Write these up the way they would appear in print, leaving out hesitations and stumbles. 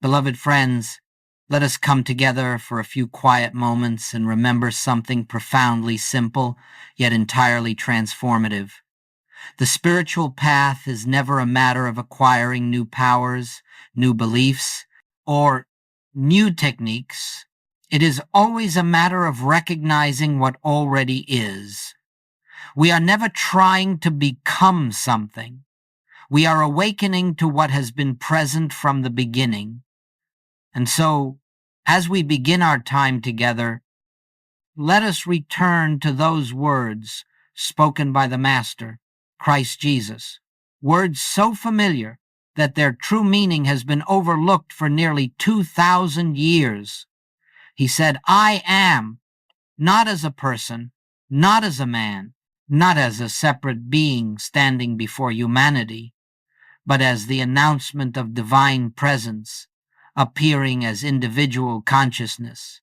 Beloved friends, let us come together for a few quiet moments and remember something profoundly simple, yet entirely transformative. The spiritual path is never a matter of acquiring new powers, new beliefs, or new techniques. It is always a matter of recognizing what already is. We are never trying to become something. We are awakening to what has been present from the beginning. And so, as we begin our time together, let us return to those words spoken by the Master, Christ Jesus, words so familiar that their true meaning has been overlooked for nearly 2,000 years. He said, "I am," not as a person, not as a man, not as a separate being standing before humanity, but as the announcement of divine presence, appearing as individual consciousness.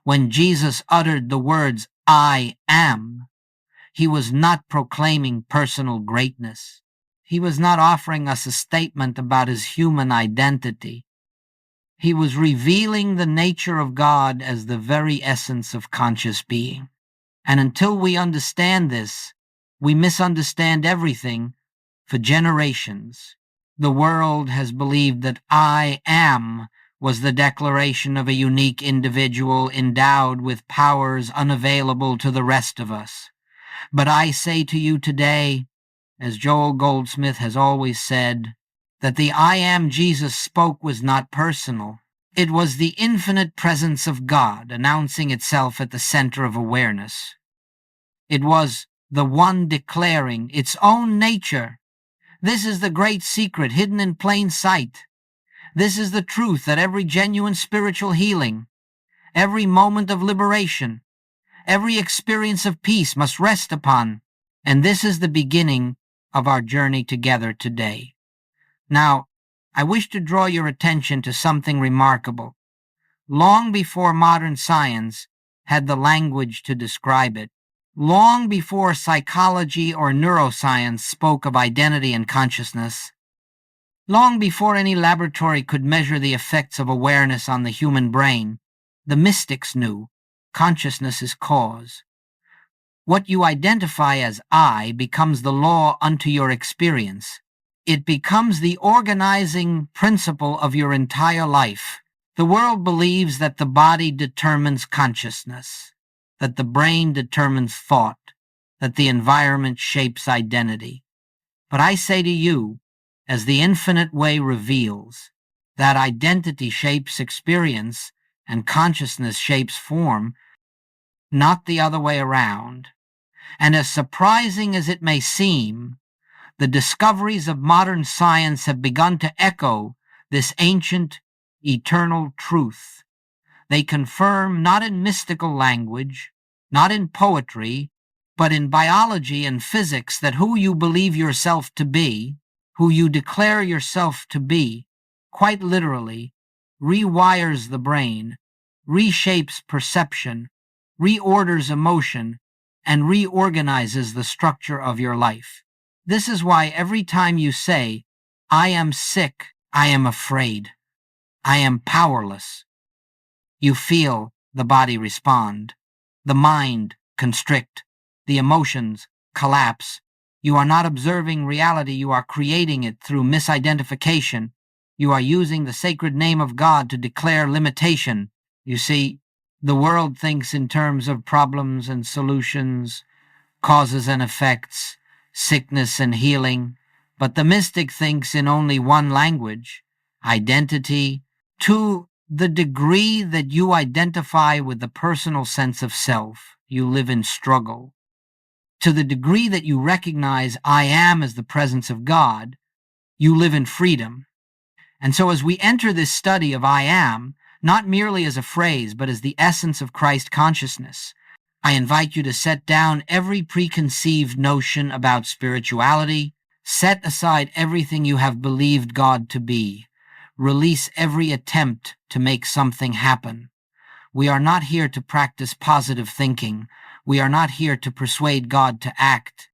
When Jesus uttered the words, "I am," he was not proclaiming personal greatness. He was not offering us a statement about his human identity. He was revealing the nature of God as the very essence of conscious being. And until we understand this, we misunderstand everything for generations. The world has believed that "I am" was the declaration of a unique individual endowed with powers unavailable to the rest of us. But I say to you today, as Joel Goldsmith has always said, that the "I am" Jesus spoke was not personal. It was the infinite presence of God announcing itself at the center of awareness. It was the one declaring its own nature. This is the great secret hidden in plain sight. This is the truth that every genuine spiritual healing, every moment of liberation, every experience of peace must rest upon. And this is the beginning of our journey together today. Now, I wish to draw your attention to something remarkable. Long before modern science had the language to describe it, long before psychology or neuroscience spoke of identity and consciousness, long before any laboratory could measure the effects of awareness on the human brain, the mystics knew consciousness is cause. What you identify as "I" becomes the law unto your experience. It becomes the organizing principle of your entire life. The world believes that the body determines consciousness, that the brain determines thought, that the environment shapes identity. But I say to you, as the infinite way reveals, that identity shapes experience and consciousness shapes form, not the other way around. And as surprising as it may seem, the discoveries of modern science have begun to echo this ancient, eternal truth. They confirm, not in mystical language, not in poetry, but in biology and physics, that who you believe yourself to be, who you declare yourself to be, quite literally, rewires the brain, reshapes perception, reorders emotion, and reorganizes the structure of your life. This is why every time you say, "I am sick, I am afraid, I am powerless," you feel the body respond, the mind constrict, the emotions collapse. You are not observing reality, you are creating it through misidentification. You are using the sacred name of God to declare limitation. You see, the world thinks in terms of problems and solutions, causes and effects, sickness and healing, but the mystic thinks in only one language, identity. To the degree that you identify with the personal sense of self, you live in struggle. To the degree that you recognize "I am" as the presence of God, you live in freedom. And so as we enter this study of "I am," not merely as a phrase, but as the essence of Christ consciousness, I invite you to set down every preconceived notion about spirituality, set aside everything you have believed God to be, release every attempt to make something happen. We are not here to practice positive thinking. We are not here to persuade God to act.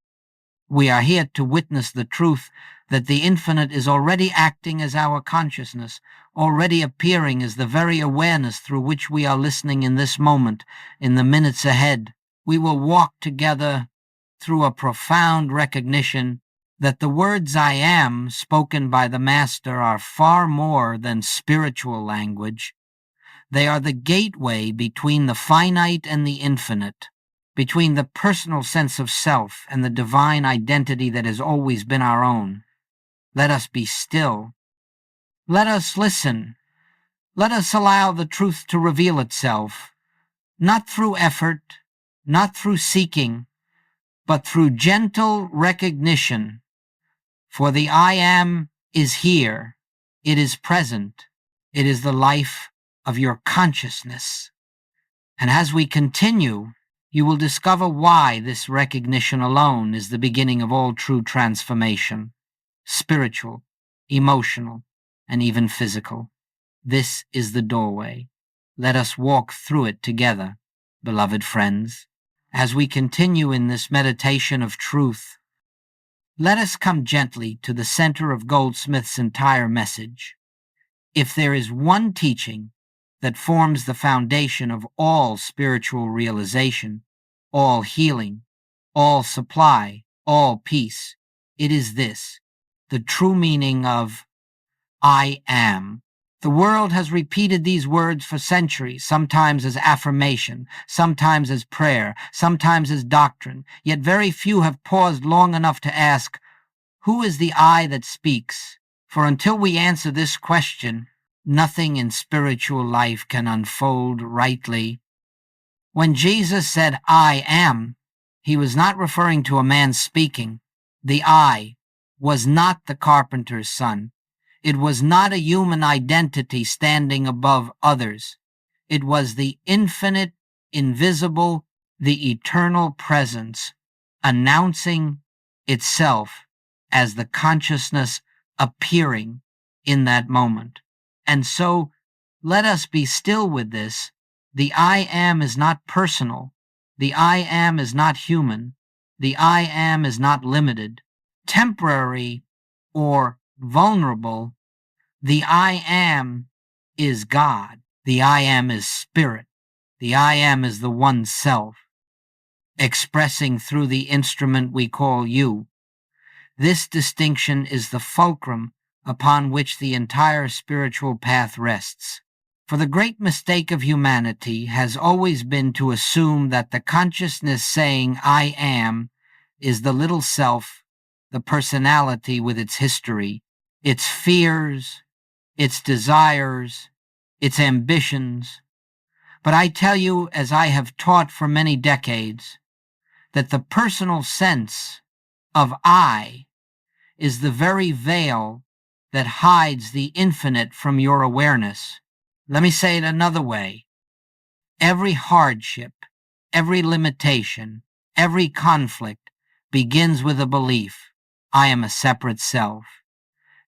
We are here to witness the truth that the infinite is already acting as our consciousness, already appearing as the very awareness through which we are listening in this moment, in the minutes ahead. We will walk together through a profound recognition that the words I am spoken by the Master are far more than spiritual language. They are the gateway between the finite and the infinite, between the personal sense of self and the divine identity that has always been our own. Let us be still. Let us listen. Let us allow the truth to reveal itself, not through effort, not through seeking, but through gentle recognition. For the I am is here. It is present. It is the life of your consciousness. And as we continue, you will discover why this recognition alone is the beginning of all true transformation, spiritual, emotional, and even physical. This is the doorway. Let us walk through it together, beloved friends. As we continue in this meditation of truth, let us come gently to the center of Goldsmith's entire message. If there is one teaching that forms the foundation of all spiritual realization, all healing, all supply, all peace, it is this, the true meaning of I am. The world has repeated these words for centuries, sometimes as affirmation, sometimes as prayer, sometimes as doctrine, yet very few have paused long enough to ask, who is the I that speaks? For until we answer this question, nothing in spiritual life can unfold rightly. When Jesus said, I am, he was not referring to a man speaking. The I was not the carpenter's son. It was not a human identity standing above others. It was the infinite, invisible, the eternal presence announcing itself as the consciousness appearing in that moment. And so let us be still with this. The I am is not personal. The I am is not human. The I am is not limited, temporary, or vulnerable. The I am is God. The I am is spirit. The I am is the one self, expressing through the instrument we call you. This distinction is the fulcrum upon which the entire spiritual path rests. For the great mistake of humanity has always been to assume that the consciousness saying I am is the little self, the personality with its history, its fears, its desires, its ambitions. But I tell you, as I have taught for many decades, that the personal sense of I is the very veil that hides the infinite from your awareness. Let me say it another way. Every hardship, every limitation, every conflict begins with a belief, I am a separate self.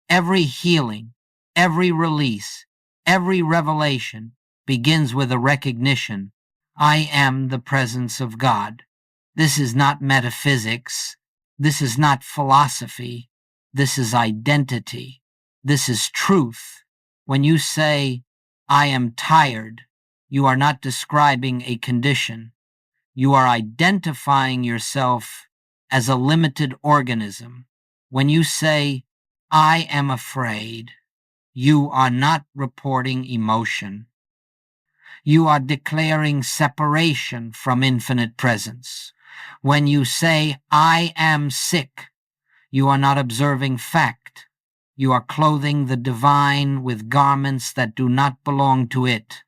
Every healing, every release, every revelation begins with a recognition, I am the presence of God. This is not metaphysics. This is not philosophy. This is identity. This is truth. When you say, I am tired, you are not describing a condition. You are identifying yourself as a limited organism. When you say, I am afraid, you are not reporting emotion. You are declaring separation from infinite presence. When you say, I am sick, you are not observing fact. You are clothing the divine with garments that do not belong to it.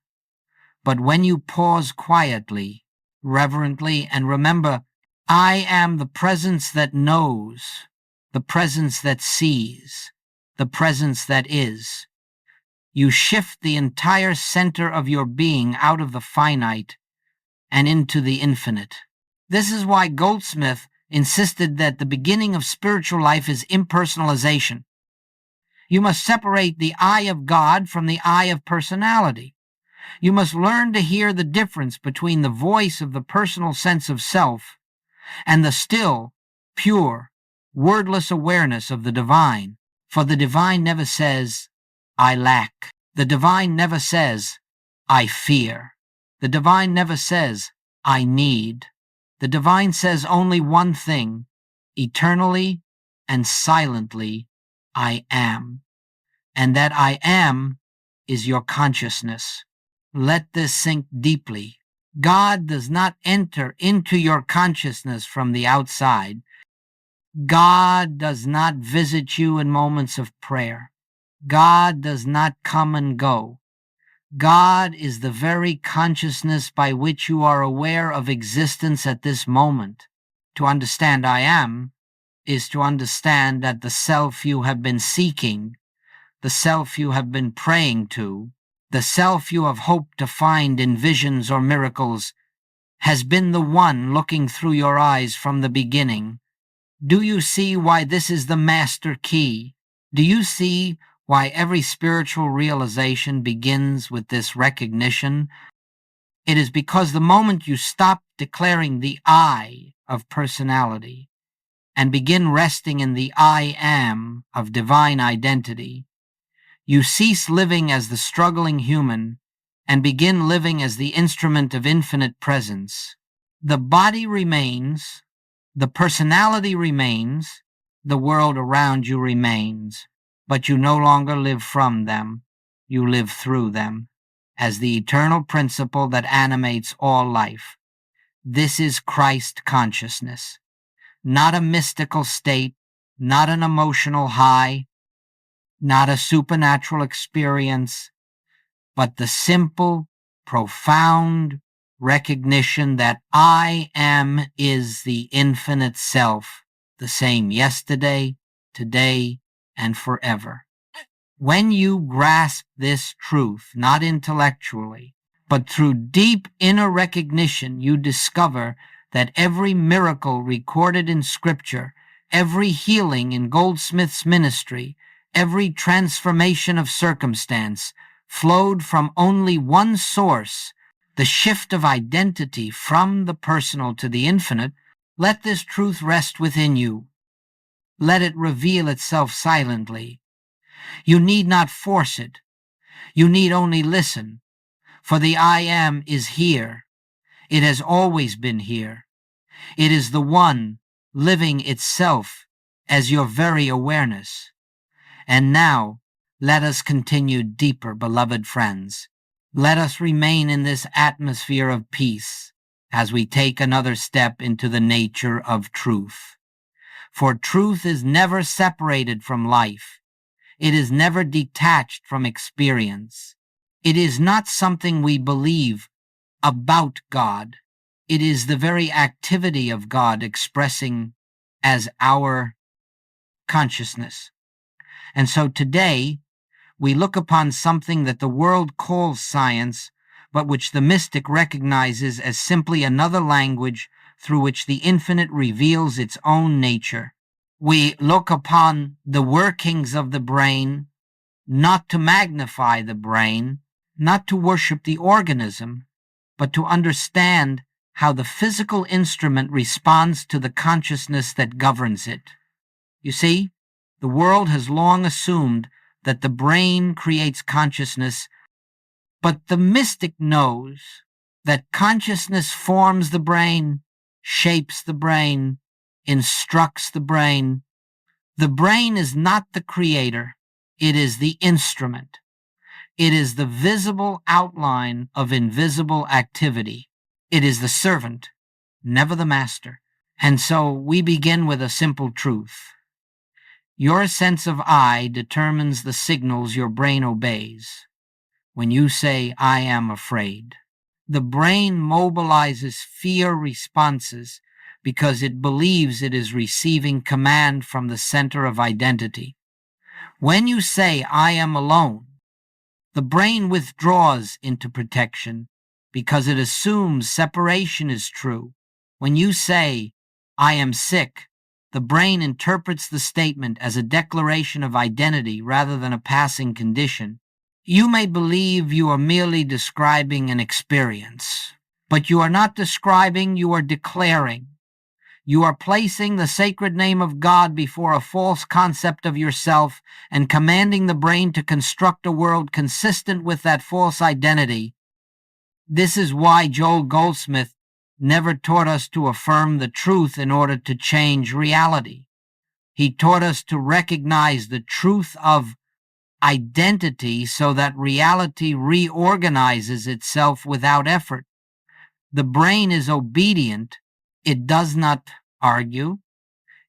But when you pause quietly, reverently, and remember, I am the presence that knows, the presence that sees, the presence that is, you shift the entire center of your being out of the finite and into the infinite. This is why Goldsmith insisted that the beginning of spiritual life is impersonalization. You must separate the I of God from the I of personality. You must learn to hear the difference between the voice of the personal sense of self and the still, pure, wordless awareness of the divine. For the divine never says, I lack. The divine never says, I fear. The divine never says, I need. The divine says only one thing, eternally and silently, I am. And that I am is your consciousness. Let this sink deeply. God does not enter into your consciousness from the outside. God does not visit you in moments of prayer. God does not come and go. God is the very consciousness by which you are aware of existence at this moment. To understand I am is to understand that the self you have been seeking, the self you have been praying to, the self you have hoped to find in visions or miracles, has been the one looking through your eyes from the beginning. Do you see why this is the master key? Do you see why every spiritual realization begins with this recognition? It is because the moment you stop declaring the I of personality and begin resting in the I am of divine identity, you cease living as the struggling human and begin living as the instrument of infinite presence. The body remains, the personality remains, the world around you remains, but you no longer live from them, you live through them, as the eternal principle that animates all life. This is Christ consciousness, not a mystical state, not an emotional high, not a supernatural experience, but the simple, profound recognition that I am is the infinite self, the same yesterday, today, and forever. When you grasp this truth, not intellectually, but through deep inner recognition, you discover that every miracle recorded in Scripture, every healing in Goldsmith's ministry, every transformation of circumstance flowed from only one source, the shift of identity from the personal to the infinite. Let this truth rest within you. Let it reveal itself silently. You need not force it. You need only listen, for the I am is here. It has always been here. It is the one living itself as your very awareness. And now, let us continue deeper, beloved friends. Let us remain in this atmosphere of peace as we take another step into the nature of truth. For truth is never separated from life. It is never detached from experience. It is not something we believe about God. It is the very activity of God expressing as our consciousness. And so today, we look upon something that the world calls science, but which the mystic recognizes as simply another language through which the infinite reveals its own nature. We look upon the workings of the brain, not to magnify the brain, not to worship the organism, but to understand how the physical instrument responds to the consciousness that governs it. You see, the world has long assumed that the brain creates consciousness, but the mystic knows that consciousness forms the brain, shapes the brain, instructs the brain. The brain is not the creator, it is the instrument. It is the visible outline of invisible activity. It is the servant, never the master. And so we begin with a simple truth. Your sense of I determines the signals your brain obeys. When you say, I am afraid, the brain mobilizes fear responses because it believes it is receiving command from the center of identity. When you say, I am alone, the brain withdraws into protection because it assumes separation is true. When you say, I am sick, the brain interprets the statement as a declaration of identity rather than a passing condition. You may believe you are merely describing an experience, but you are not describing, you are declaring. You are placing the sacred name of God before a false concept of yourself and commanding the brain to construct a world consistent with that false identity. This is why Joel Goldsmith never taught us to affirm the truth in order to change reality. He taught us to recognize the truth of identity so that reality reorganizes itself without effort. The brain is obedient. It does not argue.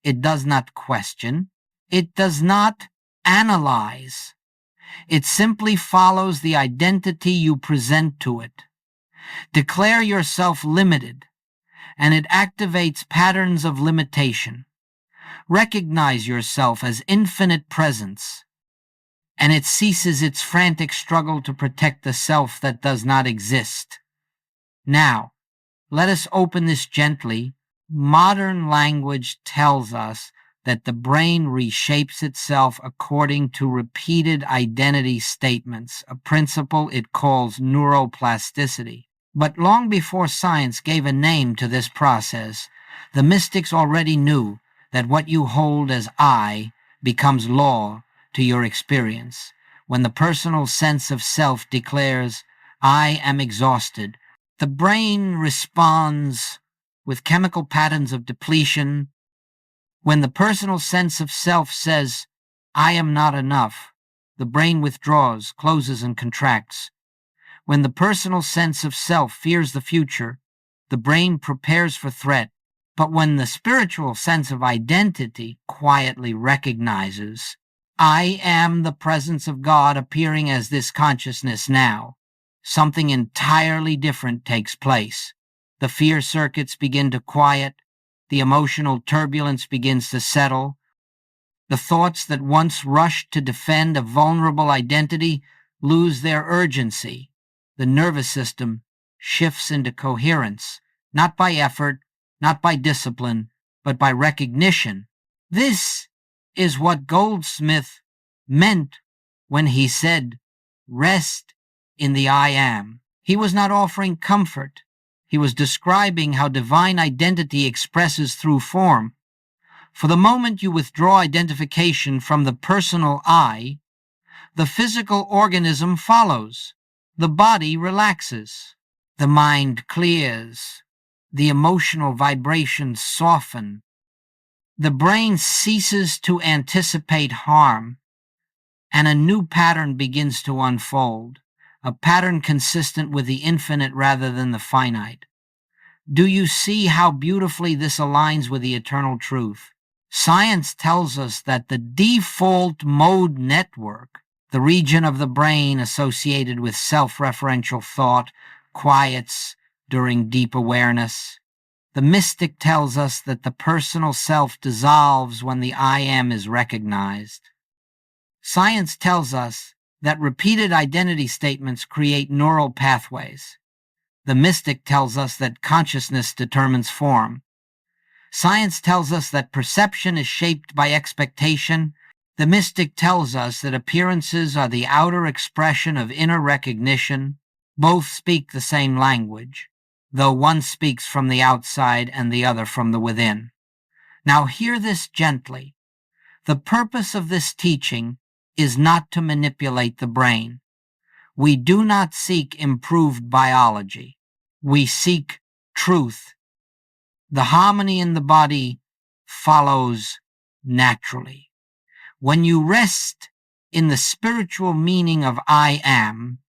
It does not question. It does not analyze. It simply follows the identity you present to it. Declare yourself limited, and it activates patterns of limitation. Recognize yourself as infinite presence, and it ceases its frantic struggle to protect the self that does not exist. Now, let us open this gently. Modern language tells us that the brain reshapes itself according to repeated identity statements, a principle it calls neuroplasticity. But long before science gave a name to this process, the mystics already knew that what you hold as I becomes law to your experience. When the personal sense of self declares, I am exhausted, the brain responds with chemical patterns of depletion. When the personal sense of self says, I am not enough, the brain withdraws, closes, and contracts. When the personal sense of self fears the future, the brain prepares for threat. But when the spiritual sense of identity quietly recognizes, I am the presence of God appearing as this consciousness now, something entirely different takes place. The fear circuits begin to quiet. The emotional turbulence begins to settle. The thoughts that once rushed to defend a vulnerable identity lose their urgency. The nervous system shifts into coherence, not by effort, not by discipline, but by recognition. This is what Goldsmith meant when he said, rest in the I am. He was not offering comfort. He was describing how divine identity expresses through form. For the moment you withdraw identification from the personal I, the physical organism follows. The body relaxes. The mind clears. The emotional vibrations soften. The brain ceases to anticipate harm, and a new pattern begins to unfold, a pattern consistent with the infinite rather than the finite. Do you see how beautifully this aligns with the eternal truth? Science tells us that the default mode network, the region of the brain associated with self-referential thought, quiets during deep awareness. The mystic tells us that the personal self dissolves when the I am is recognized. Science tells us that repeated identity statements create neural pathways. The mystic tells us that consciousness determines form. Science tells us that perception is shaped by expectation. The mystic tells us that appearances are the outer expression of inner recognition. Both speak the same language, though one speaks from the outside and the other from the within. Now hear this gently. The purpose of this teaching is not to manipulate the brain. We do not seek improved biology. We seek truth. The harmony in the body follows naturally. When you rest in the spiritual meaning of I am,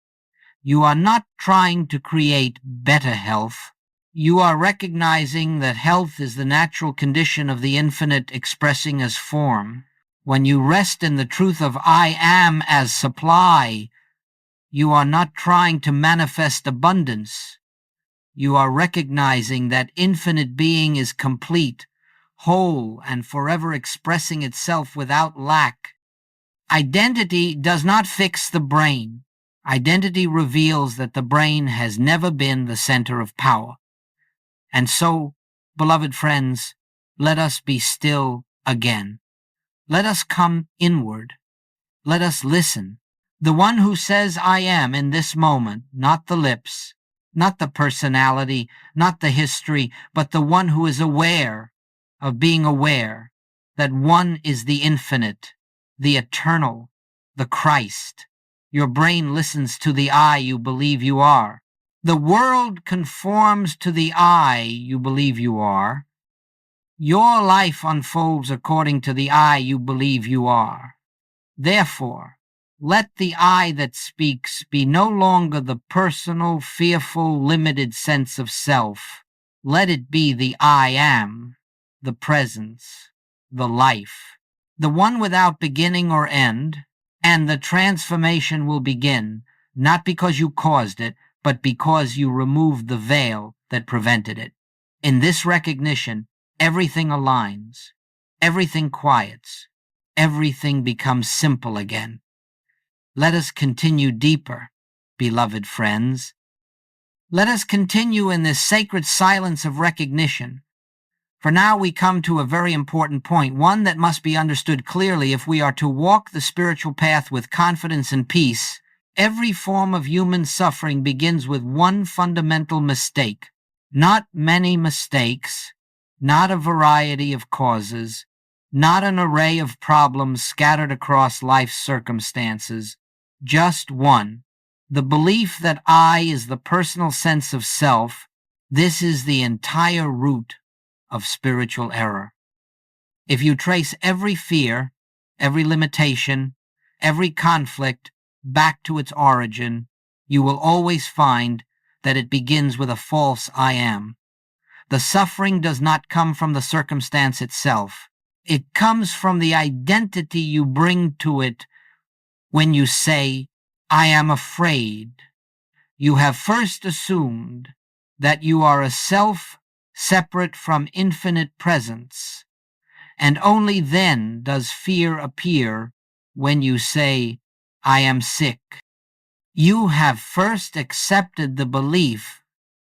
you are not trying to create better health. You are recognizing that health is the natural condition of the infinite expressing as form. When you rest in the truth of I am as supply, you are not trying to manifest abundance. You are recognizing that infinite being is complete, whole, and forever expressing itself without lack. Identity does not fix the brain. Identity reveals that the brain has never been the center of power. And so, beloved friends, let us be still again. Let us come inward. Let us listen. The one who says I am in this moment, not the lips, not the personality, not the history, but the one who is aware, of being aware that one is the infinite, the eternal, the Christ. Your brain listens to the I you believe you are. The world conforms to the I you believe you are. Your life unfolds according to the I you believe you are. Therefore, let the I that speaks be no longer the personal, fearful, limited sense of self. Let it be the I am, the presence, the life, the one without beginning or end, and the transformation will begin, not because you caused it, but because you removed the veil that prevented it. In this recognition, everything aligns, everything quiets, everything becomes simple again. Let us continue deeper, beloved friends. Let us continue in this sacred silence of recognition. For now we come to a very important point, one that must be understood clearly if we are to walk the spiritual path with confidence and peace. Every form of human suffering begins with one fundamental mistake. Not many mistakes, not a variety of causes, not an array of problems scattered across life's circumstances, just one. The belief that I is the personal sense of self. This is the entire root of spiritual error. If you trace every fear, every limitation, every conflict back to its origin, you will always find that it begins with a false I am. The suffering does not come from the circumstance itself. It comes from the identity you bring to it when you say, I am afraid. You have first assumed that you are a self separate from infinite presence, and only then does fear appear when you say, I am sick. You have first accepted the belief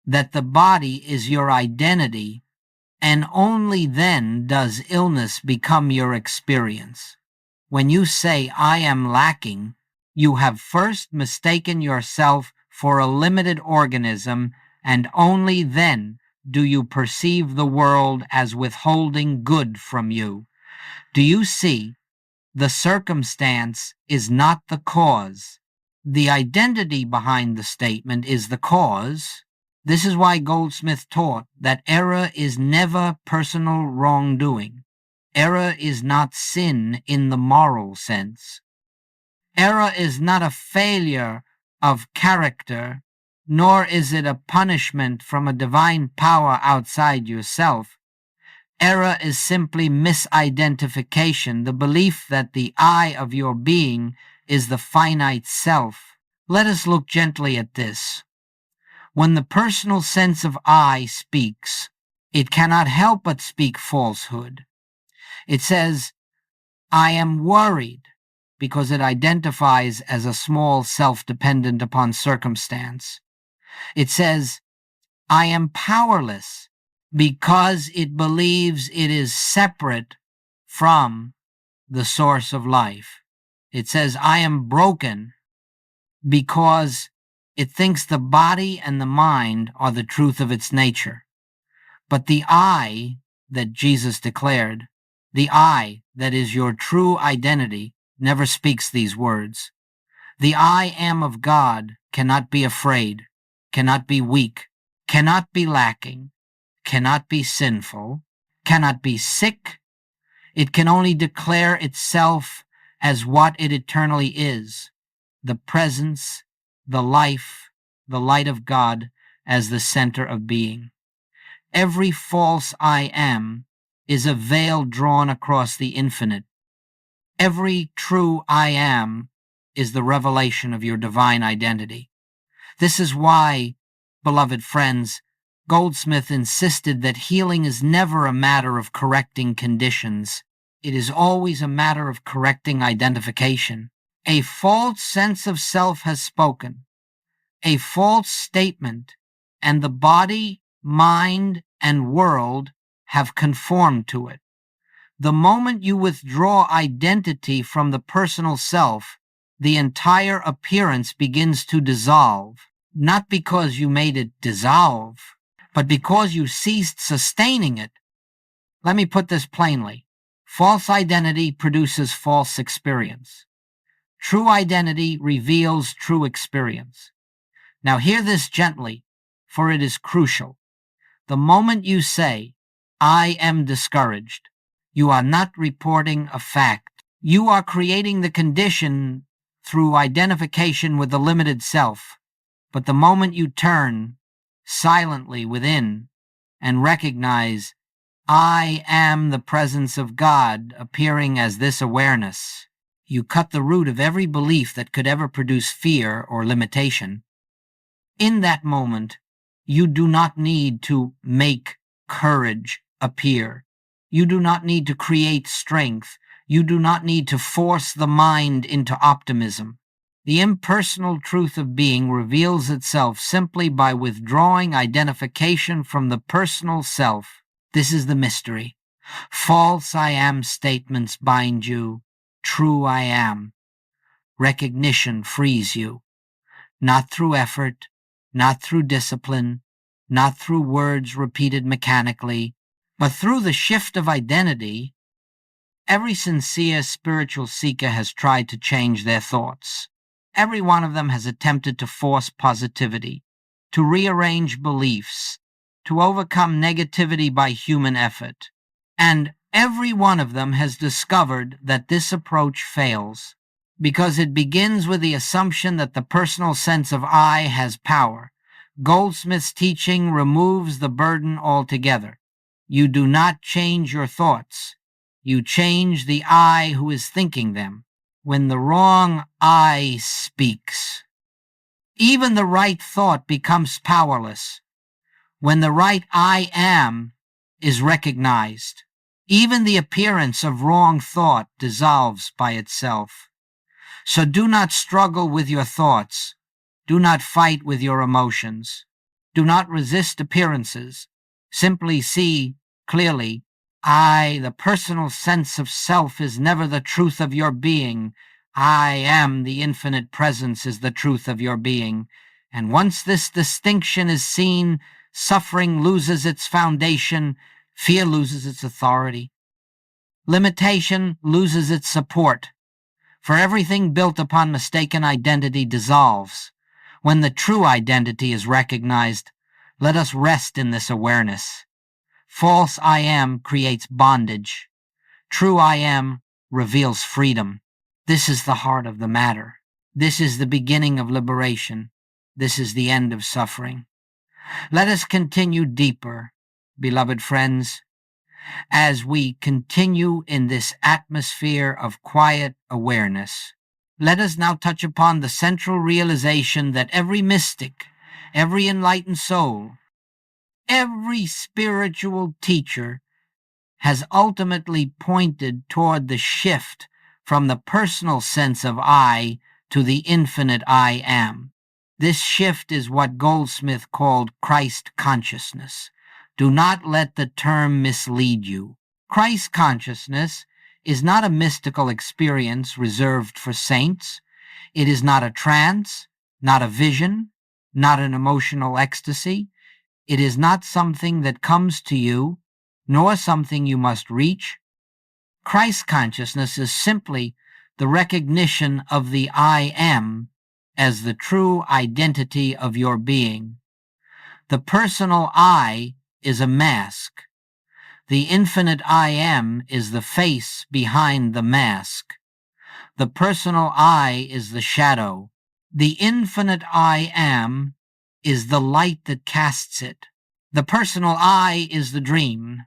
that the body is your identity, and only then does illness become your experience. When you say, I am lacking, you have first mistaken yourself for a limited organism, and only then do you perceive the world as withholding good from you. Do you see? The circumstance is not the cause. The identity behind the statement is the cause. This is why Goldsmith taught that error is never personal wrongdoing. Error is not sin in the moral sense. Error is not a failure of character, nor is it a punishment from a divine power outside yourself. Error is simply misidentification, the belief that the I of your being is the finite self. Let us look gently at this. When the personal sense of I speaks, it cannot help but speak falsehood. It says, I am worried, because it identifies as a small self dependent upon circumstance. It says, I am powerless, because it believes it is separate from the source of life. It says, I am broken, because it thinks the body and the mind are the truth of its nature. But the I that Jesus declared, the I that is your true identity, never speaks these words. The I am of God cannot be afraid, cannot be weak, cannot be lacking, cannot be sinful, cannot be sick. It can only declare itself as what it eternally is, the presence, the life, the light of God as the center of being. Every false I am is a veil drawn across the infinite. Every true I am is the revelation of your divine identity. This is why, beloved friends, Goldsmith insisted that healing is never a matter of correcting conditions. It is always a matter of correcting identification. A false sense of self has spoken, a false statement, and the body, mind, and world have conformed to it. The moment you withdraw identity from the personal self, the entire appearance begins to dissolve, not because you made it dissolve, but because you ceased sustaining it. Let me put this plainly. False identity produces false experience. True identity reveals true experience. Now hear this gently, for it is crucial. The moment you say, I am discouraged, you are not reporting a fact. You are creating the condition through identification with the limited self. But the moment you turn silently within and recognize, I am the presence of God appearing as this awareness, you cut the root of every belief that could ever produce fear or limitation. In that moment, you do not need to make courage appear. You do not need to create strength. You do not need to force the mind into optimism. The impersonal truth of being reveals itself simply by withdrawing identification from the personal self. This is the mystery. False I am statements bind you. True I am. Recognition frees you. Not through effort, not through discipline, not through words repeated mechanically, but through the shift of identity. Every sincere spiritual seeker has tried to change their thoughts. Every one of them has attempted to force positivity, to rearrange beliefs, to overcome negativity by human effort. And every one of them has discovered that this approach fails, because it begins with the assumption that the personal sense of I has power. Goldsmith's teaching removes the burden altogether. You do not change your thoughts. You change the I who is thinking them. When the wrong I speaks, even the right thought becomes powerless. When the right I am is recognized, even the appearance of wrong thought dissolves by itself. So do not struggle with your thoughts. Do not fight with your emotions. Do not resist appearances. Simply see clearly, I, the personal sense of self, is never the truth of your being. I am the infinite presence is the truth of your being. And once this distinction is seen, suffering loses its foundation, fear loses its authority, limitation loses its support. For everything built upon mistaken identity dissolves. When the true identity is recognized, let us rest in this awareness. False I am creates bondage. True I am reveals freedom. This is the heart of the matter. This is the beginning of liberation. This is the end of suffering. Let us continue deeper, beloved friends, as we continue in this atmosphere of quiet awareness. Let us now touch upon the central realization that every mystic, every enlightened soul, every spiritual teacher has ultimately pointed toward the shift from the personal sense of I to the infinite I am. This shift is what Goldsmith called Christ consciousness. Do not let the term mislead you. Christ consciousness is not a mystical experience reserved for saints. It is not a trance, not a vision, not an emotional ecstasy. It is not something that comes to you, nor something you must reach. Christ consciousness is simply the recognition of the I am as the true identity of your being. The personal I is a mask. The infinite I am is the face behind the mask. The personal I is the shadow. The infinite I am is the light that casts it. The personal I is the dream.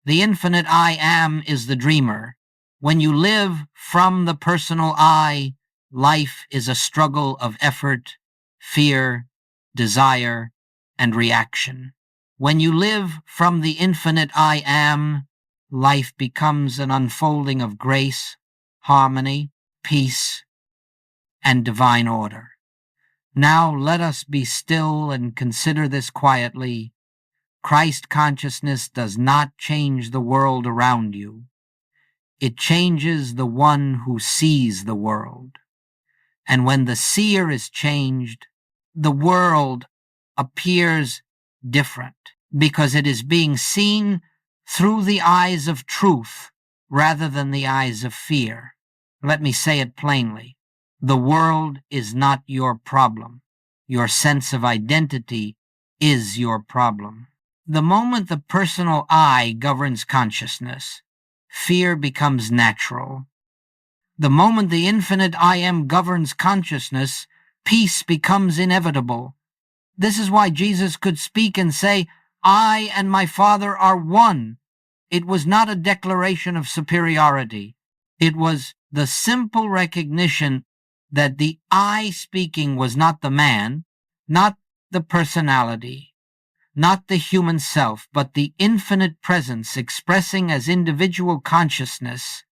The infinite I am is the dreamer. When you live from the personal I, life is a struggle of effort, fear, desire, and reaction. When you live from the infinite I am, life becomes an unfolding of grace, harmony, peace, and divine order. Now let us be still and consider this quietly. Christ consciousness does not change the world around you. It changes the one who sees the world. And when the seer is changed, the world appears different because it is being seen through the eyes of truth rather than the eyes of fear. Let me say it plainly. The world is not your problem. Your sense of identity is your problem. The moment the personal I governs consciousness, fear becomes natural. The moment the infinite I am governs consciousness, peace becomes inevitable. This is why Jesus could speak and say, I and my Father are one. It was not a declaration of superiority. It was the simple recognition that the I speaking was not the man, not the personality, not the human self, but the infinite presence expressing as individual consciousness.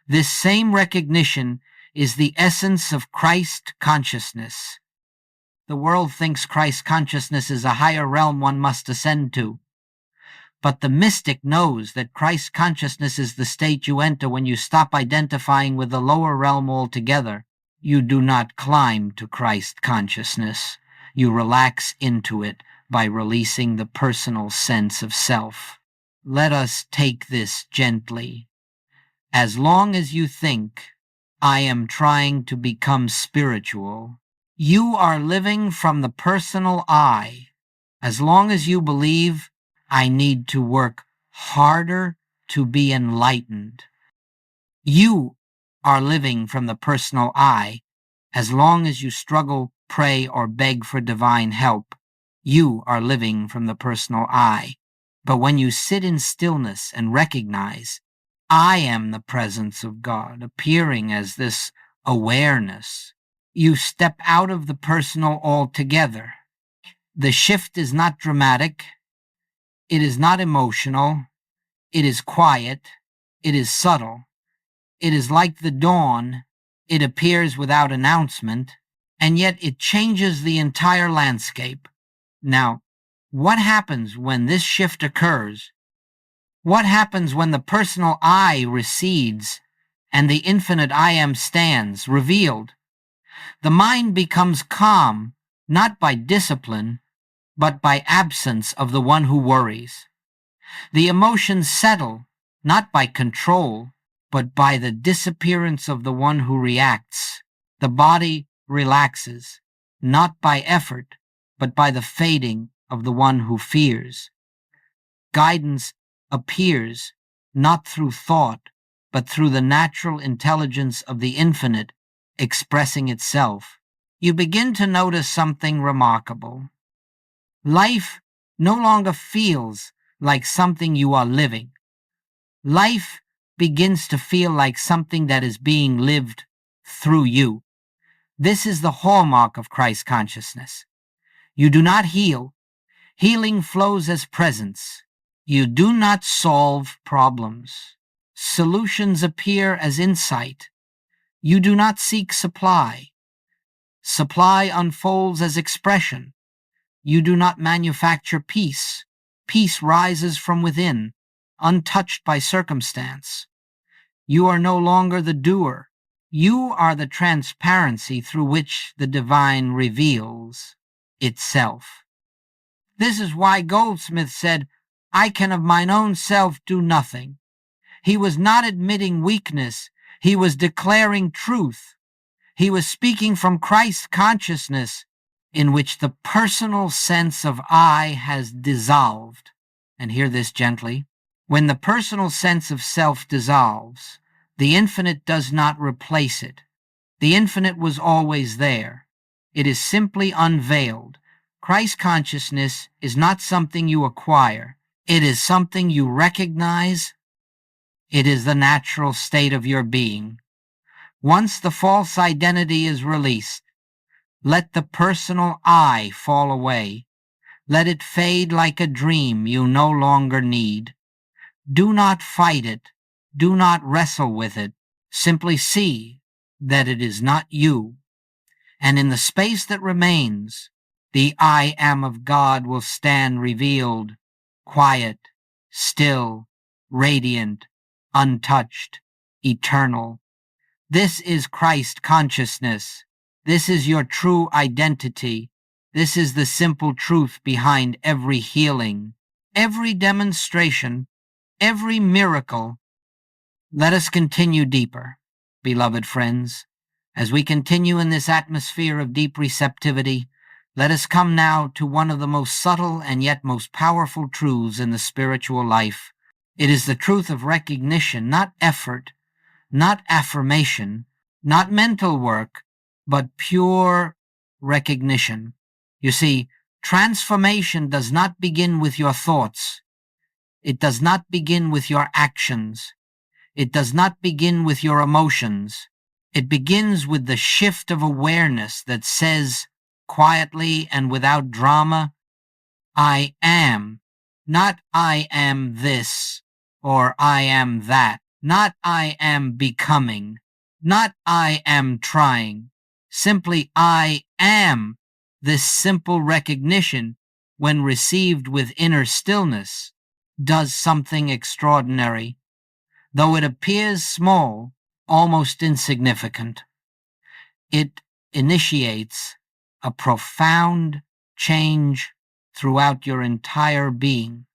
This same recognition is the essence of Christ consciousness. The world thinks Christ consciousness is a higher realm one must ascend to. But the mystic knows that Christ consciousness is the state you enter when you stop identifying with the lower realm altogether. You do not climb to Christ consciousness. You relax into it by releasing the personal sense of self. Let us take this gently. As long as you think, I am trying to become spiritual, you are living from the personal I. As long as you believe, I need to work harder to be enlightened, you are living from the personal I. As long as you struggle, pray, or beg for divine help, you are living from the personal I. But when you sit in stillness and recognize, I am the presence of God, appearing as this awareness, you step out of the personal altogether. The shift is not dramatic. It is not emotional. It is quiet. It is subtle. It is like the dawn. It appears without announcement, and yet it changes the entire landscape. Now, what happens when this shift occurs? What happens when the personal I recedes and the infinite I am stands, revealed? The mind becomes calm, not by discipline, but by absence of the one who worries. The emotions settle, not by control, but by the disappearance of the one who reacts. The body relaxes, not by effort, but by the fading of the one who fears. Guidance appears not through thought, but through the natural intelligence of the infinite expressing itself. You begin to notice something remarkable. Life no longer feels like something you are living. Life begins to feel like something that is being lived through you. This is the hallmark of Christ consciousness. You do not heal. Healing flows as presence. You do not solve problems. Solutions appear as insight. You do not seek supply. Supply unfolds as expression. You do not manufacture peace. Peace rises from within, untouched by circumstance. You are no longer the doer. You are the transparency through which the divine reveals itself. This is why Goldsmith said, I can of mine own self do nothing. He was not admitting weakness. He was declaring truth. He was speaking from Christ's consciousness, in which the personal sense of I has dissolved. And hear this gently. When the personal sense of self dissolves, the infinite does not replace it. The infinite was always there. It is simply unveiled. Christ consciousness is not something you acquire. It is something you recognize. It is the natural state of your being. Once the false identity is released, let the personal I fall away. Let it fade like a dream you no longer need. Do not fight it. Do not wrestle with it. Simply see that it is not you. And in the space that remains, the I am of God will stand revealed, quiet, still, radiant, untouched, eternal. This is Christ consciousness. This is your true identity. This is the simple truth behind every healing, every demonstration, every miracle. Let us continue deeper, beloved friends. As we continue in this atmosphere of deep receptivity, let us come now to one of the most subtle and yet most powerful truths in the spiritual life. It is the truth of recognition, not effort, not affirmation, not mental work, but pure recognition. You see, transformation does not begin with your thoughts. It does not begin with your actions. It does not begin with your emotions. It begins with the shift of awareness that says, quietly and without drama, I am, not I am this or I am that, not I am becoming, not I am trying, simply I am. This simple recognition, when received with inner stillness, does something extraordinary. Though it appears small, almost insignificant, it initiates a profound change throughout your entire being.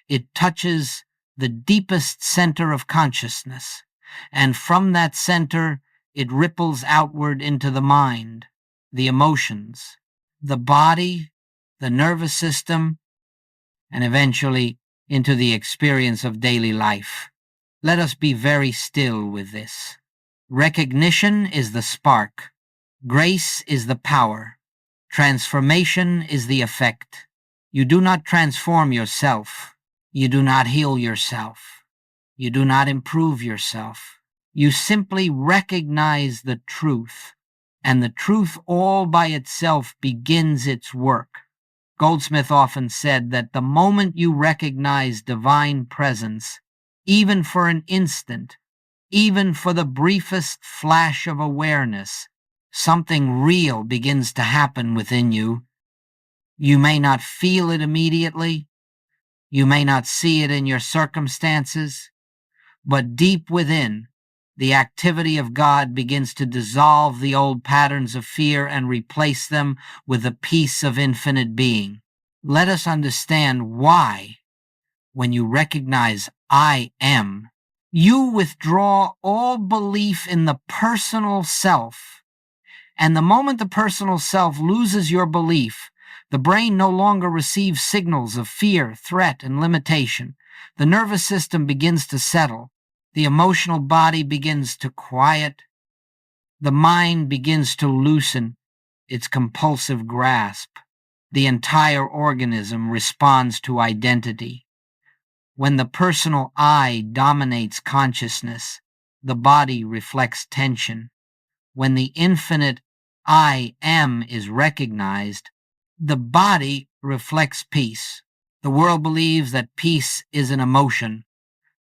It touches the deepest center of consciousness, and from that center it ripples outward into the mind, the emotions, the body, the nervous system, and eventually into the experience of daily life. Let us be very still with this. Recognition is the spark. Grace is the power. Transformation is the effect. You do not transform yourself. You do not heal yourself. You do not improve yourself. You simply recognize the truth, and the truth all by itself begins its work. Goldsmith often said that the moment you recognize divine presence, even for an instant, even for the briefest flash of awareness, something real begins to happen within you. You may not feel it immediately. You may not see it in your circumstances, but deep within, the activity of God begins to dissolve the old patterns of fear and replace them with the peace of infinite being. Let us understand why, when you recognize I am, you withdraw all belief in the personal self. And the moment the personal self loses your belief, the brain no longer receives signals of fear, threat, and limitation. The nervous system begins to settle. The emotional body begins to quiet. The mind begins to loosen its compulsive grasp. The entire organism responds to identity. When the personal I dominates consciousness, the body reflects tension. When the infinite I am is recognized, the body reflects peace. The world believes that peace is an emotion,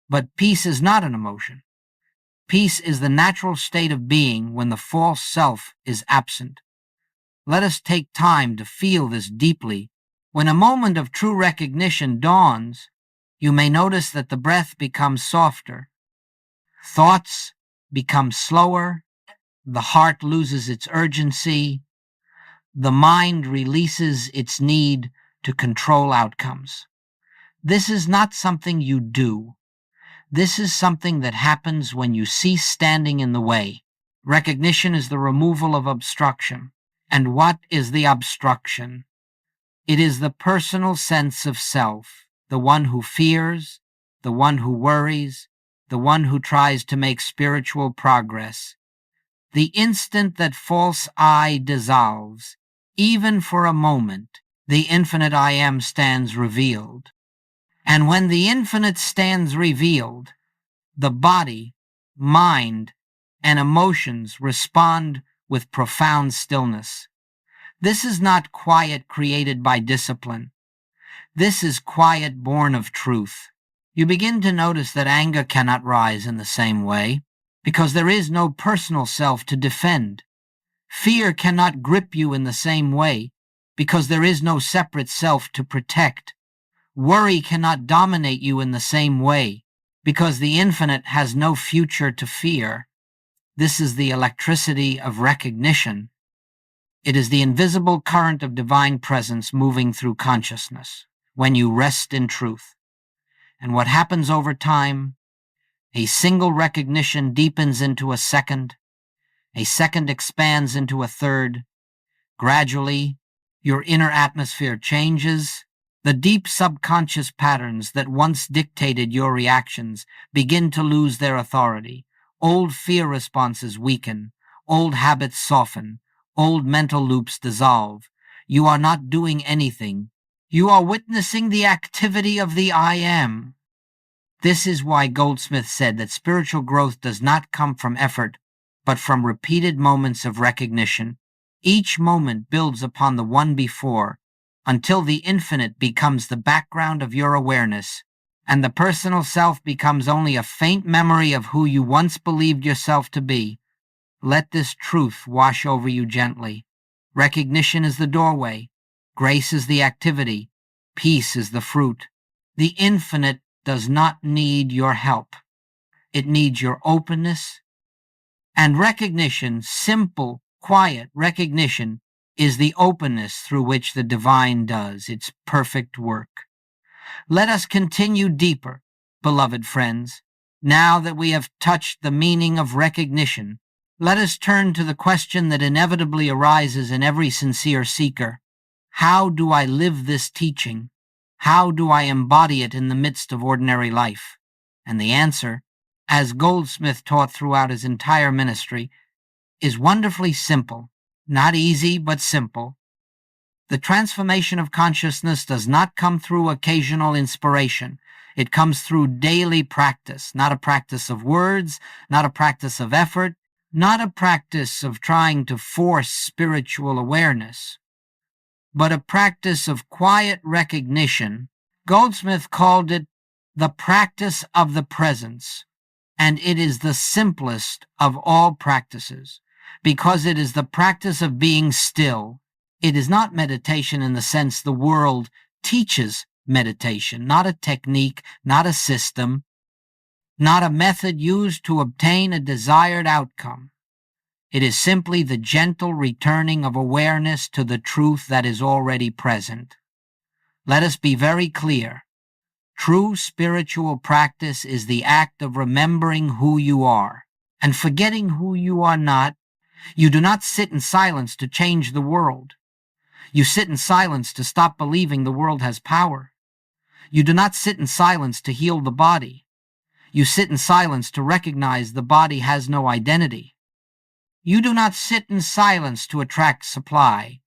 but peace is not an emotion. Peace is the natural state of being when the false self is absent. Let us take time to feel this deeply. When a moment of true recognition dawns, you may notice that the breath becomes softer, thoughts become slower, the heart loses its urgency, the mind releases its need to control outcomes. This is not something you do. This is something that happens when you cease standing in the way. Recognition is the removal of obstruction. And what is the obstruction? It is the personal sense of self, the one who fears, the one who worries, the one who tries to make spiritual progress. The instant that false I dissolves, even for a moment, the infinite I am stands revealed. And when the infinite stands revealed, the body, mind, and emotions respond with profound stillness. This is not quiet created by discipline. This is quiet born of truth. You begin to notice that anger cannot rise in the same way, because there is no personal self to defend. Fear cannot grip you in the same way, because there is no separate self to protect. Worry cannot dominate you in the same way, because the infinite has no future to fear. This is the electricity of recognition. It is the invisible current of divine presence moving through consciousness when you rest in truth. And what happens over time? A single recognition deepens into a second expands into a third. Gradually, your inner atmosphere changes. The deep subconscious patterns that once dictated your reactions begin to lose their authority. Old fear responses weaken. Old habits soften. Old mental loops dissolve. You are not doing anything. You are witnessing the activity of the I Am. This is why Goldsmith said that spiritual growth does not come from effort, but from repeated moments of recognition. Each moment builds upon the one before, until the infinite becomes the background of your awareness, and the personal self becomes only a faint memory of who you once believed yourself to be. Let this truth wash over you gently. Recognition is the doorway. Grace is the activity. Peace is the fruit. The infinite does not need your help. It needs your openness and recognition. Simple, quiet recognition is the openness through which the divine does its perfect work. Let us continue deeper, beloved friends. Now that we have touched the meaning of recognition, let us turn to the question that inevitably arises in every sincere seeker. How do I live this teaching? How do I embody it in the midst of ordinary life? And the answer, as Goldsmith taught throughout his entire ministry, is wonderfully simple. Not easy, but simple. The transformation of consciousness does not come through occasional inspiration. It comes through daily practice, not a practice of words, not a practice of effort, not a practice of trying to force spiritual awareness, but a practice of quiet recognition. Goldsmith called it the practice of the presence, and it is the simplest of all practices, because it is the practice of being still. It is not meditation in the sense the world teaches meditation, not a technique, not a system, not a method used to obtain a desired outcome. It is simply the gentle returning of awareness to the truth that is already present. Let us be very clear. True spiritual practice is the act of remembering who you are and forgetting who you are not. You do not sit in silence to change the world. You sit in silence to stop believing the world has power. You do not sit in silence to heal the body. You sit in silence to recognize the body has no identity. You do not sit in silence to attract supply.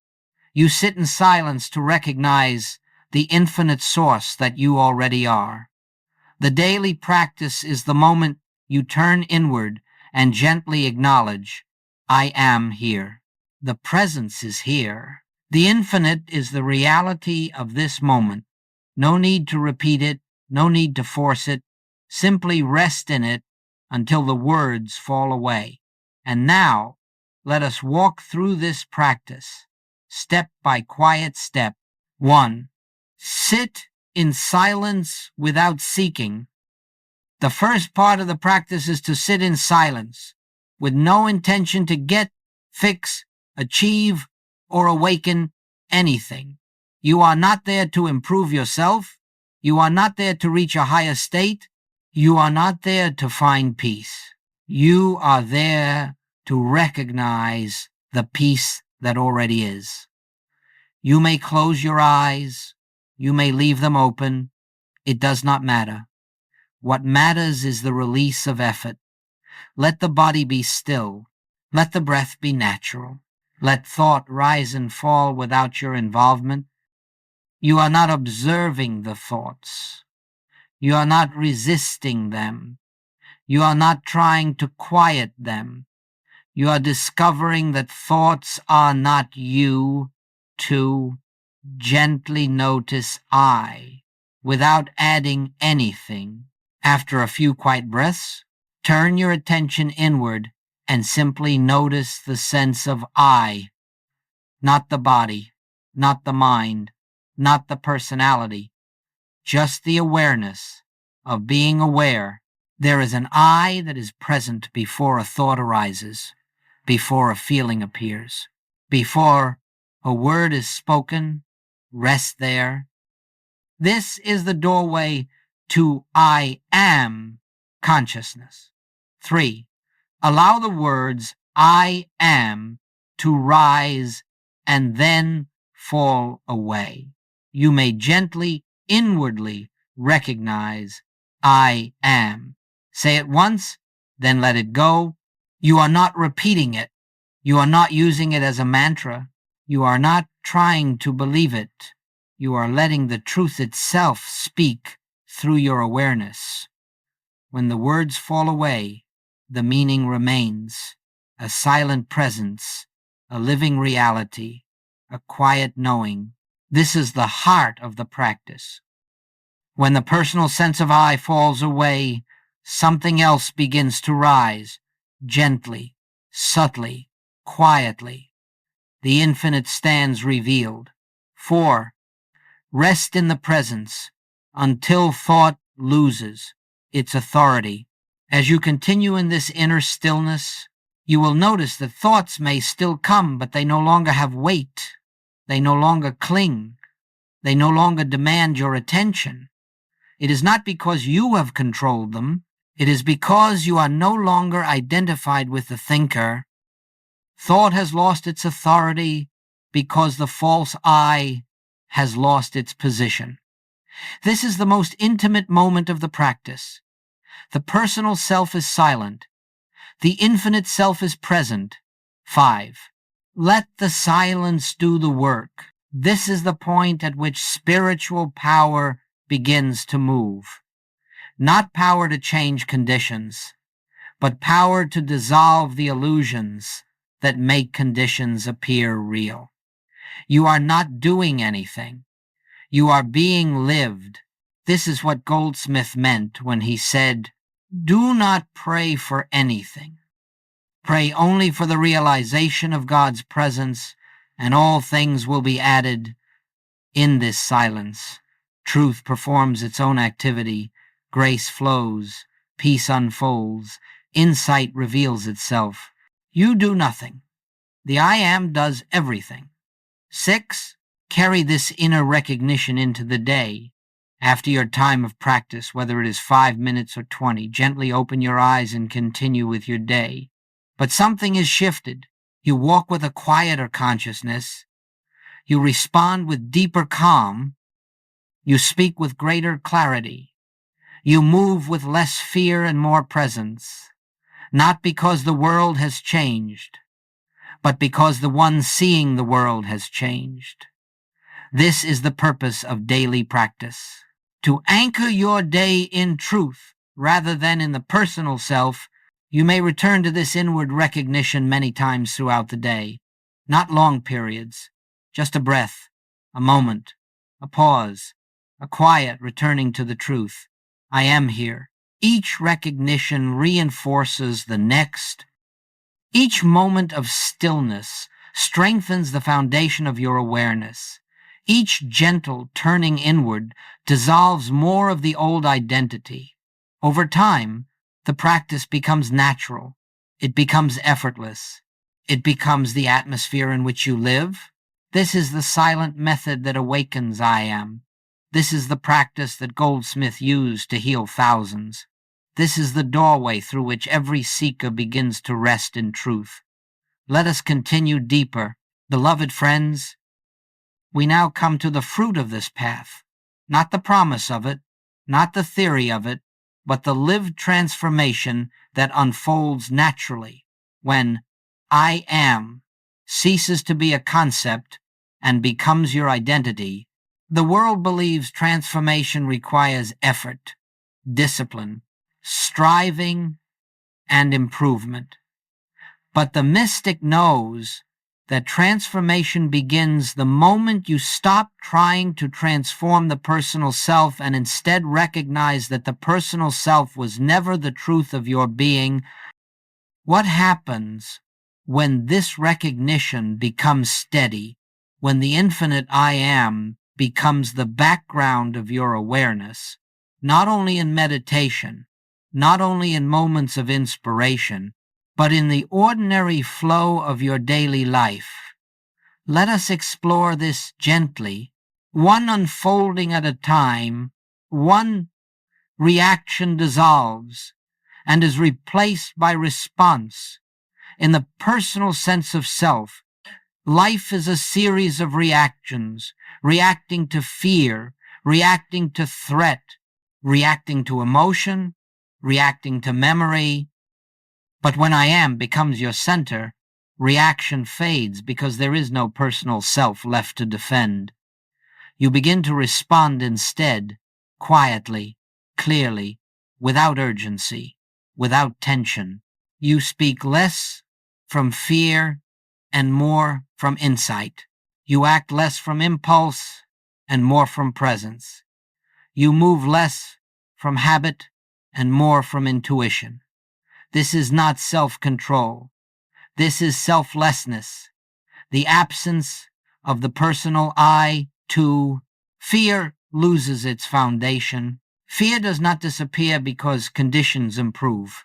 You sit in silence to recognize the infinite source that you already are. The daily practice is the moment you turn inward and gently acknowledge, I am here. The presence is here. The infinite is the reality of this moment. No need to repeat it, no need to force it. Simply rest in it until the words fall away. And now, let us walk through this practice, step by quiet step. 1. Sit in silence without seeking. The first part of the practice is to sit in silence, with no intention to get, fix, achieve, or awaken anything. You are not there to improve yourself. You are not there to reach a higher state. You are not there to find peace. You are there to recognize the peace that already is. You may close your eyes. You may leave them open. It does not matter. What matters is the release of effort. Let the body be still. Let the breath be natural. Let thought rise and fall without your involvement. You are not observing the thoughts. You are not resisting them. You are not trying to quiet them. You are discovering that thoughts are not you. To gently notice I, without adding anything. After a few quiet breaths, turn your attention inward and simply notice the sense of I, not the body, not the mind, not the personality, just the awareness of being aware. There is an I that is present before a thought arises, before a feeling appears, before a word is spoken. Rest there. This is the doorway to I am consciousness. 3. Allow the words I am to rise and then fall away. You may gently, inwardly recognize I am. Say it once, then let it go. You are not repeating it. You are not using it as a mantra. You are not trying to believe it. You are letting the truth itself speak through your awareness. When the words fall away, the meaning remains, a silent presence, a living reality, a quiet knowing. This is the heart of the practice. When the personal sense of I falls away, something else begins to rise, gently, subtly, quietly. The infinite stands revealed. 4. Rest in the presence until thought loses its authority. As you continue in this inner stillness, you will notice that thoughts may still come, but they no longer have weight. They no longer cling. They no longer demand your attention. It is not because you have controlled them. It is because you are no longer identified with the thinker. Thought has lost its authority because the false I has lost its position. This is the most intimate moment of the practice. The personal self is silent. The infinite self is present. 5. Let the silence do the work. This is the point at which spiritual power begins to move. Not power to change conditions, but power to dissolve the illusions that make conditions appear real. You are not doing anything. You are being lived. This is what Goldsmith meant when he said, "Do not pray for anything. Pray only for the realization of God's presence, and all things will be added." In this silence, truth performs its own activity, grace flows, peace unfolds, insight reveals itself. You do nothing. The I am does everything. 6. Carry this inner recognition into the day. After your time of practice, whether it is 5 minutes or 20, gently open your eyes and continue with your day. But something is shifted. You walk with a quieter consciousness. You respond with deeper calm. You speak with greater clarity. You move with less fear and more presence. Not because the world has changed, but because the one seeing the world has changed. This is the purpose of daily practice. To anchor your day in truth rather than in the personal self, you may return to this inward recognition many times throughout the day. Not long periods, just a breath, a moment, a pause, a quiet returning to the truth. I am here. Each recognition reinforces the next. Each moment of stillness strengthens the foundation of your awareness. Each gentle turning inward dissolves more of the old identity. Over time, the practice becomes natural. It becomes effortless. It becomes the atmosphere in which you live. This is the silent method that awakens I am. This is the practice that Goldsmith used to heal thousands. This is the doorway through which every seeker begins to rest in truth. Let us continue deeper. Beloved friends, we now come to the fruit of this path, not the promise of it, not the theory of it, but the lived transformation that unfolds naturally when I am ceases to be a concept and becomes your identity. The world believes transformation requires effort, discipline, striving, and improvement. But the mystic knows that transformation begins the moment you stop trying to transform the personal self and instead recognize that the personal self was never the truth of your being. What happens when this recognition becomes steady, when the infinite I am becomes the background of your awareness, not only in meditation, not only in moments of inspiration, but in the ordinary flow of your daily life? Let us explore this gently, one unfolding at a time, one reaction dissolves and is replaced by response. In the personal sense of self, life is a series of reactions, reacting to fear, reacting to threat, reacting to emotion, reacting to memory. But when I am becomes your center, reaction fades because there is no personal self left to defend. You begin to respond instead, quietly, clearly, without urgency, without tension. You speak less from fear and more from insight. You act less from impulse and more from presence. You move less from habit and more from intuition. This is not self-control. This is selflessness, the absence of the personal I, too. Fear loses its foundation. Fear does not disappear because conditions improve.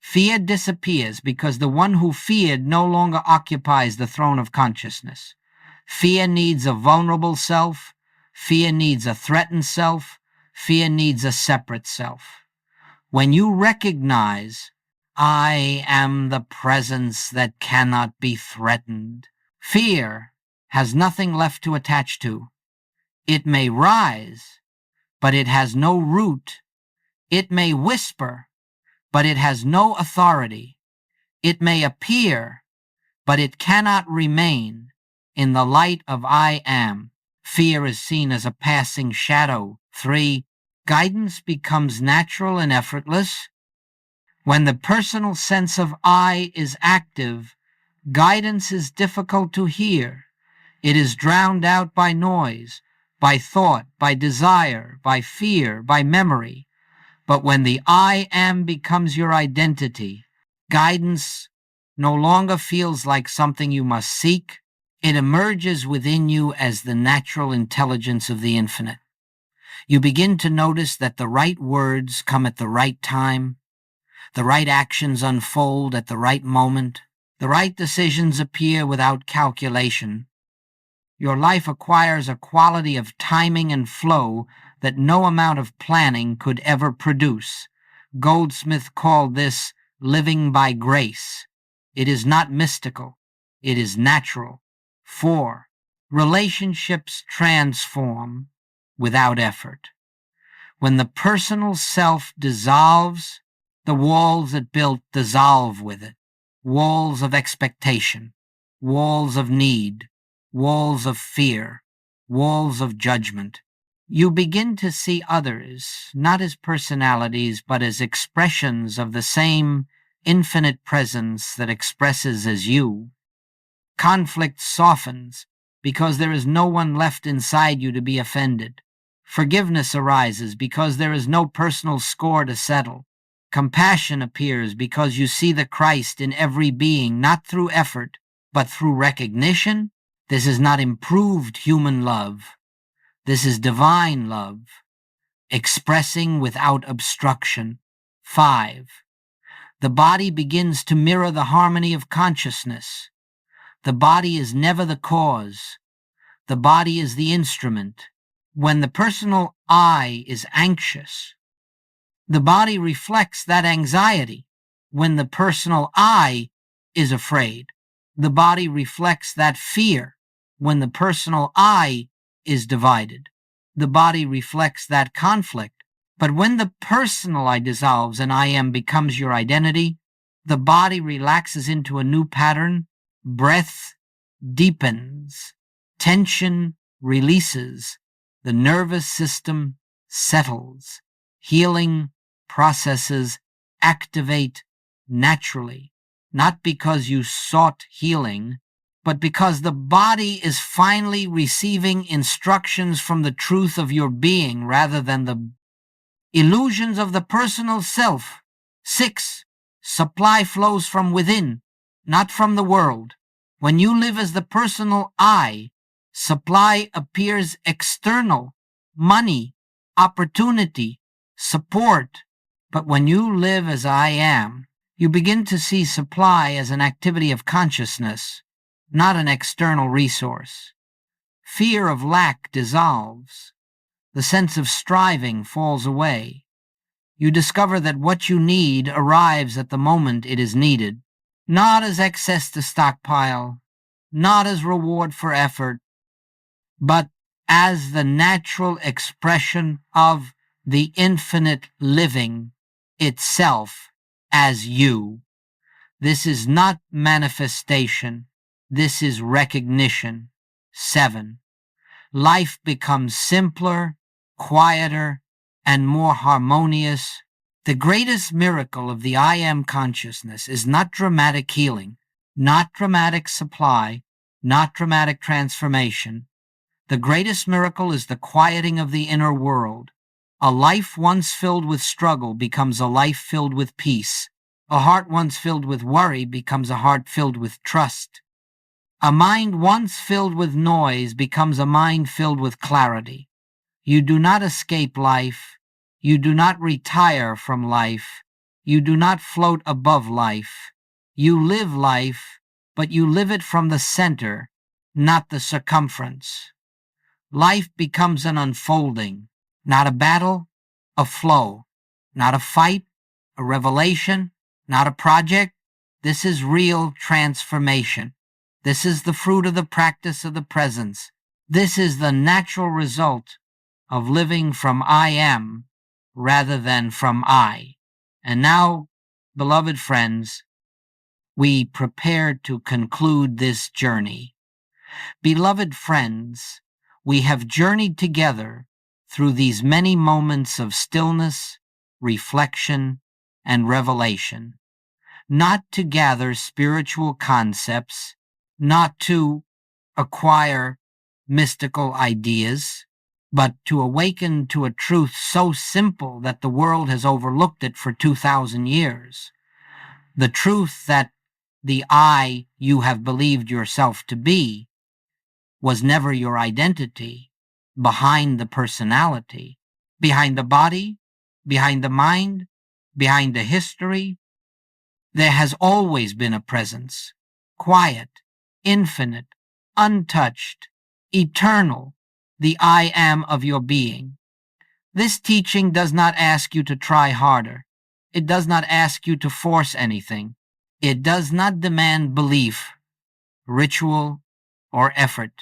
Fear disappears because the one who feared no longer occupies the throne of consciousness. Fear needs a vulnerable self. Fear needs a threatened self. Fear needs a separate self. When you recognize, I am the presence that cannot be threatened, fear has nothing left to attach to. It may rise, but it has no root. It may whisper, but it has no authority. It may appear, but it cannot remain in the light of I am. Fear is seen as a passing shadow. 3. Guidance becomes natural and effortless. When the personal sense of I is active, guidance is difficult to hear. It is drowned out by noise, by thought, by desire, by fear, by memory. But when the I am becomes your identity, guidance no longer feels like something you must seek. It emerges within you as the natural intelligence of the infinite. You begin to notice that the right words come at the right time, the right actions unfold at the right moment, the right decisions appear without calculation. Your life acquires a quality of timing and flow that no amount of planning could ever produce. Goldsmith called this living by grace. It is not mystical. It is natural. 4. Relationships transform without effort. When the personal self dissolves, the walls it built dissolve with it. Walls of expectation, walls of need, walls of fear, walls of judgment. You begin to see others not as personalities, but as expressions of the same infinite presence that expresses as you. Conflict softens because there is no one left inside you to be offended. Forgiveness arises because there is no personal score to settle. Compassion appears because you see the Christ in every being, not through effort, but through recognition. This is not improved human love. This is divine love, expressing without obstruction. 5. The body begins to mirror the harmony of consciousness. The body is never the cause. The body is the instrument. When the personal I is anxious, the body reflects that anxiety. When the personal I is afraid, the body reflects that fear. When the personal I is divided, the body reflects that conflict. But when the personal I dissolves and I am becomes your identity, the body relaxes into a new pattern. Breath deepens. Tension releases. The nervous system settles. Healing processes activate naturally, not because you sought healing, but because the body is finally receiving instructions from the truth of your being rather than the illusions of the personal self. 6. Supply flows from within, not from the world. When you live as the personal I, supply appears external, money, opportunity, support. But when you live as I am, you begin to see supply as an activity of consciousness, not an external resource. Fear of lack dissolves. The sense of striving falls away. You discover that what you need arrives at the moment it is needed, not as excess to stockpile, not as reward for effort, but as the natural expression of the infinite living itself as you. This is not manifestation. This is recognition. 7. Life becomes simpler, quieter, and more harmonious. The greatest miracle of the I Am consciousness is not dramatic healing, not dramatic supply, not dramatic transformation. The greatest miracle is the quieting of the inner world. A life once filled with struggle becomes a life filled with peace. A heart once filled with worry becomes a heart filled with trust. A mind once filled with noise becomes a mind filled with clarity. You do not escape life. You do not retire from life. You do not float above life. You live life, but you live it from the center, not the circumference. Life becomes an unfolding, not a battle, a flow, not a fight, a revelation, not a project. This is real transformation. This is the fruit of the practice of the presence. This is the natural result of living from I am rather than from I. And now, beloved friends, we prepare to conclude this journey. Beloved friends, we have journeyed together through these many moments of stillness, reflection, and revelation, not to gather spiritual concepts, not to acquire mystical ideas, but to awaken to a truth so simple that the world has overlooked it for 2,000 years. The truth that the I you have believed yourself to be was never your identity, behind the personality, behind the body, behind the mind, behind the history. There has always been a presence, quiet, infinite, untouched, eternal, the I am of your being. This teaching does not ask you to try harder. It does not ask you to force anything. It does not demand belief, ritual, or effort.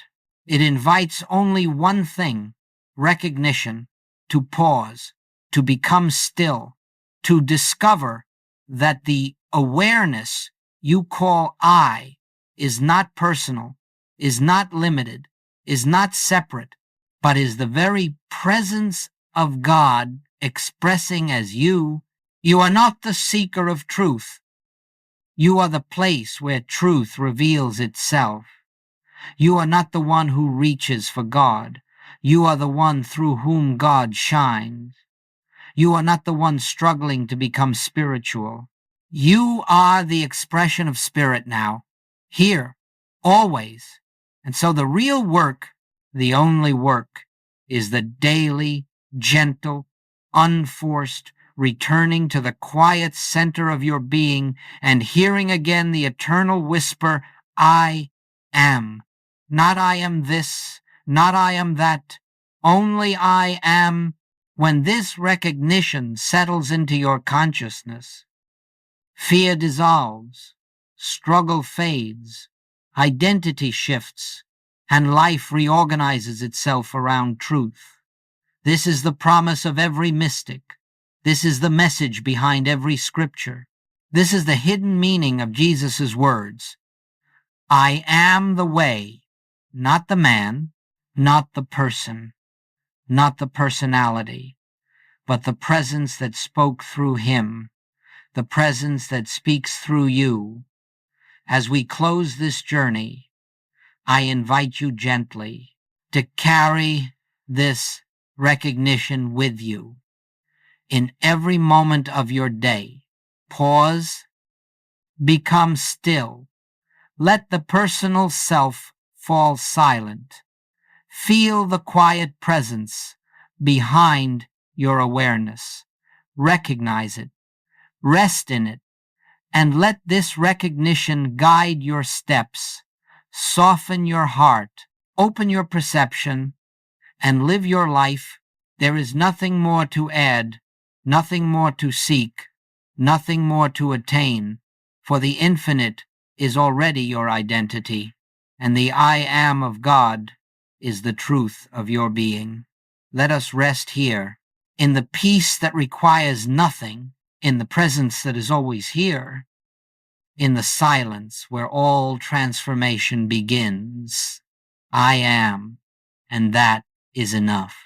It invites only one thing, recognition, to pause, to become still, to discover that the awareness you call I is not personal, is not limited, is not separate, but is the very presence of God expressing as you. You are not the seeker of truth. You are the place where truth reveals itself. You are not the one who reaches for God. You are the one through whom God shines. You are not the one struggling to become spiritual. You are the expression of spirit now, here, always. And so the real work, the only work, is the daily, gentle, unforced returning to the quiet center of your being and hearing again the eternal whisper, I am. Not I am this, not I am that, only I am. When this recognition settles into your consciousness, fear dissolves, struggle fades, identity shifts, and life reorganizes itself around truth. This is the promise of every mystic. This is the message behind every scripture. This is the hidden meaning of Jesus' words. I am the way, not the man, not the person, not the personality, but the presence that spoke through him, the presence that speaks through you. As we close this journey, I invite you gently to carry this recognition with you in every moment of your day. Pause, become still. Let the personal self fall silent. Feel the quiet presence behind your awareness. Recognize it. Rest in it. And let this recognition guide your steps. Soften your heart. Open your perception and live your life. There is nothing more to add nothing more to seek, nothing more to attain, for the infinite is already your identity, and the I am of God is the truth of your being. Let us rest here, in the peace that requires nothing, in the presence that is always here, in the silence where all transformation begins. I am, and that is enough.